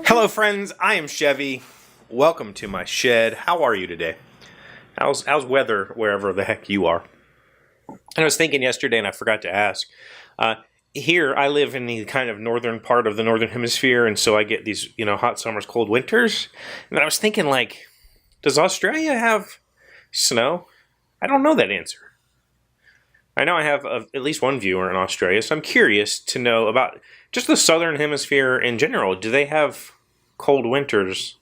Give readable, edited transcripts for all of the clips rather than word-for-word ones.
Hello friends, I am Chevee. Welcome to my shed. How are you today? How's weather wherever the heck you are? And I was thinking yesterday and I forgot to ask. Here I live in the kind of northern part of the northern hemisphere, and so I get these, hot summers, cold winters. And I was thinking, like, does Australia have snow? I don't know that answer. I know I have at least one viewer in Australia, so I'm curious to know about just the southern hemisphere in general. Do they have cold winters?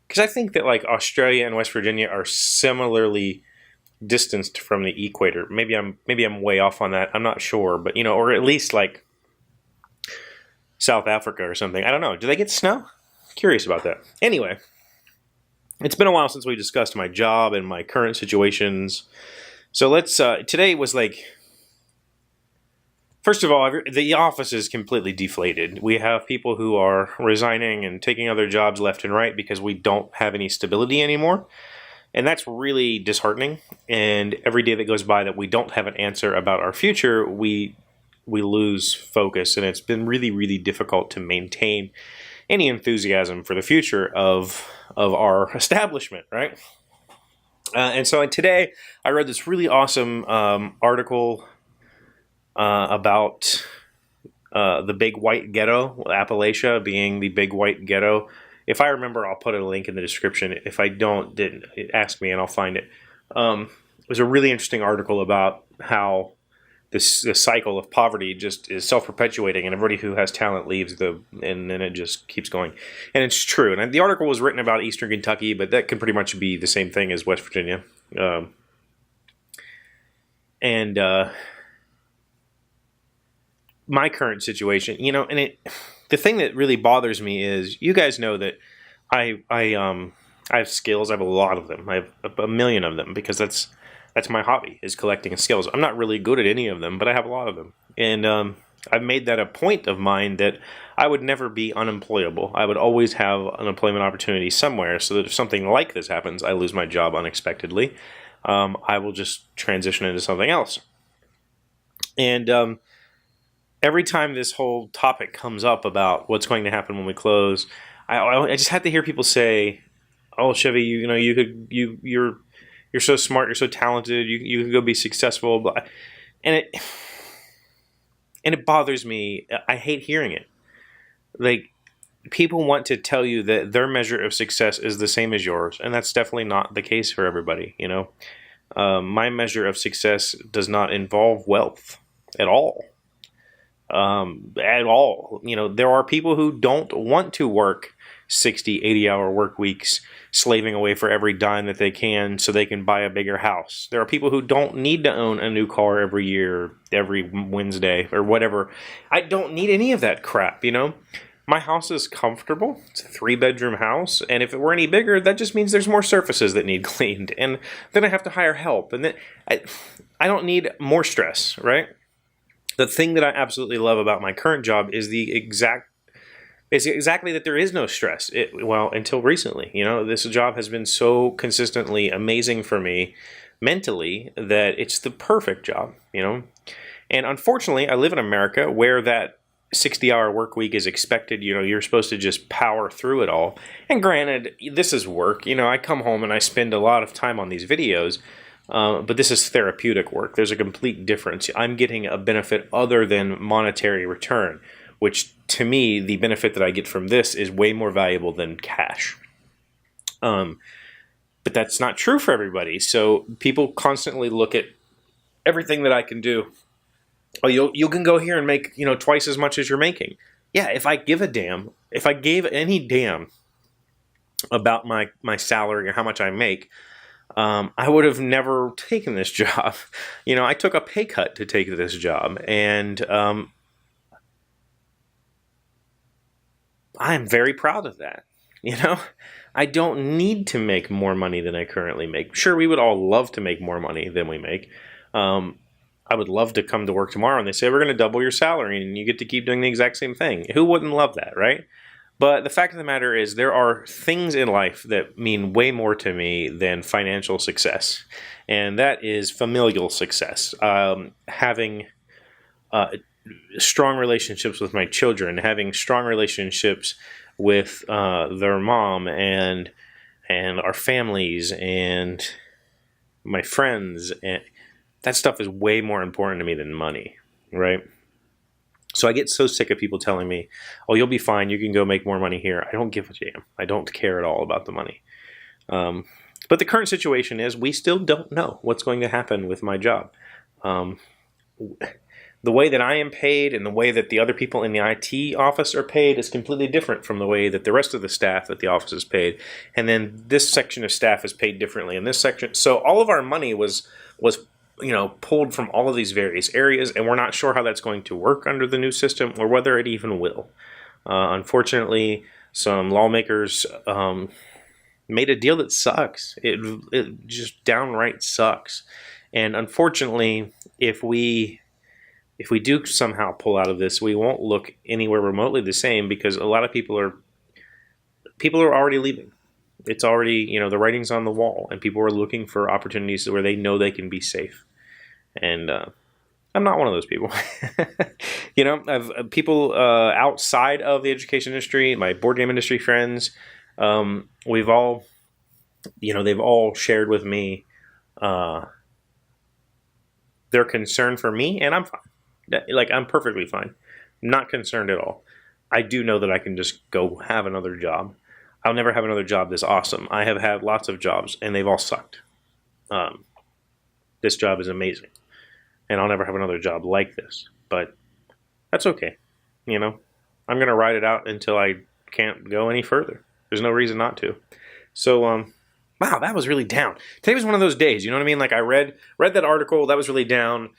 Because I think that like Australia and West Virginia are similarly distanced from the equator. Maybe I'm way off on that. I'm not sure, but or at least like South Africa or something. I don't know. Do they get snow? Curious about that. Anyway, it's been a while since we discussed my job and my current situations. So let's today was like, first of all, the office is completely deflated. We have people who are resigning and taking other jobs left and right because we don't have any stability anymore. And that's really disheartening. And every day that goes by that we don't have an answer about our future, we lose focus. And it's been really, really difficult to maintain any enthusiasm for the future of our establishment, right? And so today I read this really awesome article about the big white ghetto, Appalachia being the big white ghetto. If I remember, I'll put a link in the description. If I don't, ask me and I'll find it. It was a really interesting article about how this cycle of poverty just is self-perpetuating, and everybody who has talent leaves, and then it just keeps going. And it's true. And the article was written about Eastern Kentucky, but that can pretty much be the same thing as West Virginia. My current situation, the thing that really bothers me is, you guys know that I have skills. I have a lot of them. I have a million of them because that's my hobby, is collecting skills. I'm not really good at any of them, but I have a lot of them. And I've made that a point of mine that I would never be unemployable. I would always have an employment opportunity somewhere, so that if something like this happens, I lose my job unexpectedly, I will just transition into something else. And every time this whole topic comes up about what's going to happen when we close, I just have to hear people say, "Oh, Chevee, you're so smart, you're so talented, you can go be successful," and it bothers me. I hate hearing it. Like, people want to tell you that their measure of success is the same as yours, and that's definitely not the case for everybody. My measure of success does not involve wealth at all. There are people who don't want to work 60, 80-hour work weeks, slaving away for every dime that they can so they can buy a bigger house. There are people who don't need to own a new car every year, every Wednesday, or whatever. I don't need any of that crap, My house is comfortable. It's a 3-bedroom house, and if it were any bigger, that just means there's more surfaces that need cleaned, and then I have to hire help, and then I don't need more stress, right? The thing that I absolutely love about my current job is exactly that there is no stress. Until recently, this job has been so consistently amazing for me mentally that it's the perfect job, And unfortunately, I live in America where that 60-hour work week is expected. You're supposed to just power through it all. And granted, this is work. I come home and I spend a lot of time on these videos. But this is therapeutic work. There's a complete difference. I'm getting a benefit other than monetary return, which to me, the benefit that I get from this is way more valuable than cash. But that's not true for everybody. So people constantly look at everything that I can do. Oh, you can go here and make twice as much as you're making. Yeah, if I gave any damn about my salary or how much I make, I would have never taken this job. I took a pay cut to take this job, and I am very proud of that. I don't need to make more money than I currently make. Sure, we would all love to make more money than we make. I would love to come to work tomorrow and they say, we're going to double your salary and you get to keep doing the exact same thing. Who wouldn't love that, right? But the fact of the matter is there are things in life that mean way more to me than financial success. And that is familial success. Having strong relationships with my children, having strong relationships with their mom and our families and my friends. And that stuff is way more important to me than money, right? So I get so sick of people telling me, oh, you'll be fine. You can go make more money here. I don't give a damn. I don't care at all about the money. But the current situation is we still don't know what's going to happen with my job. The way that I am paid and the way that the other people in the IT office are paid is completely different from the way that the rest of the staff at the office is paid. And then this section of staff is paid differently in this section. So all of our money was pulled from all of these various areas, and we're not sure how that's going to work under the new system or whether it even will. Unfortunately, some lawmakers made a deal that sucks. It just downright sucks. And unfortunately, if we do somehow pull out of this, we won't look anywhere remotely the same because a lot of people are already leaving. It's already, the writing's on the wall, and people are looking for opportunities where they know they can be safe. And I'm not one of those people. I've people outside of the education industry, my board game industry friends, they've all shared with me their concern for me, and I'm fine. I'm perfectly fine. I'm not concerned at all. I do know that I can just go have another job. I'll never have another job this awesome. I have had lots of jobs, and they've all sucked. This job is amazing, and I'll never have another job like this. But that's okay. I'm going to ride it out until I can't go any further. There's no reason not to. So, wow, that was really down. Today was one of those days, you know what I mean? I read that article, that was really down.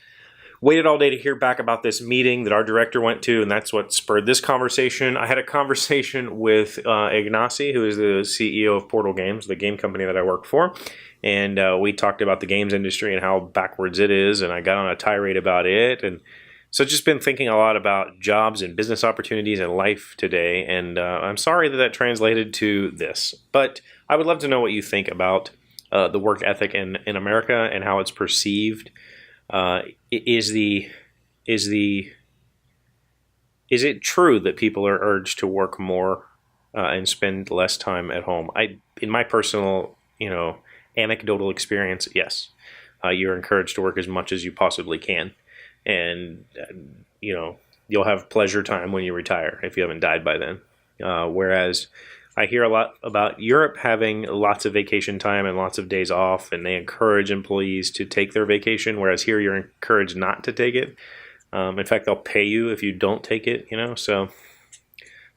Waited all day to hear back about this meeting that our director went to, and that's what spurred this conversation. I had a conversation with Ignacy, who is the CEO of Portal Games, the game company that I work for, and we talked about the games industry and how backwards it is, and I got on a tirade about it, and so I've just been thinking a lot about jobs and business opportunities and life today, and I'm sorry that translated to this, but I would love to know what you think about the work ethic in America and how it's perceived. Is it true that people are urged to work more and spend less time at home? In my personal, anecdotal experience, yes. You're encouraged to work as much as you possibly can, and you'll have pleasure time when you retire if you haven't died by then. Whereas I hear a lot about Europe having lots of vacation time and lots of days off, and they encourage employees to take their vacation, whereas here you're encouraged not to take it. In fact, they'll pay you if you don't take it, so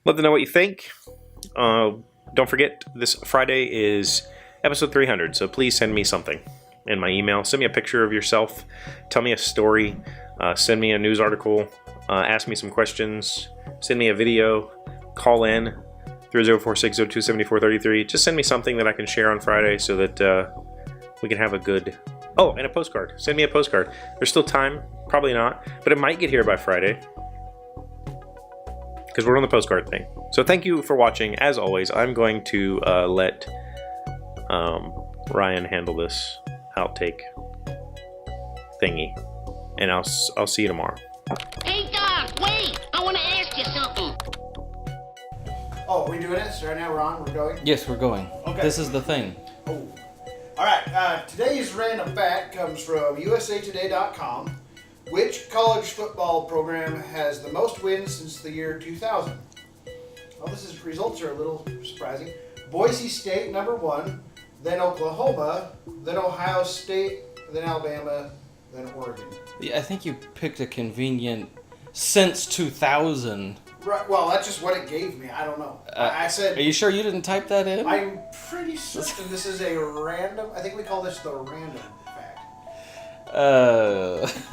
love to know what you think. Don't forget, this Friday is episode 300, so please send me something in my email. Send me a picture of yourself. Tell me a story. Send me a news article. Ask me some questions. Send me a video. Call in. 3046-027433. Just send me something that I can share on Friday so that we can have a good... Oh, and a postcard. Send me a postcard. There's still time. Probably not. But it might get here by Friday. Because we're on the postcard thing. So thank you for watching. As always, I'm going to let Ryan handle this outtake thingy. And I'll see you tomorrow. Hey, Doc, wait! I want to ask you something. Oh, are we doing this? Right now we're on? We're going? Yes, we're going. Okay. This is the thing. Oh. Alright, today's random fact comes from usatoday.com. Which college football program has the most wins since the year 2000? Well, results are a little surprising. Boise State, number 1, then Oklahoma, then Ohio State, then Alabama, then Oregon. Yeah, I think you picked a convenient since 2000. Right, well, that's just what it gave me. I don't know. I said... Are you sure you didn't type that in? I'm pretty certain this is a random... I think we call this the random fact.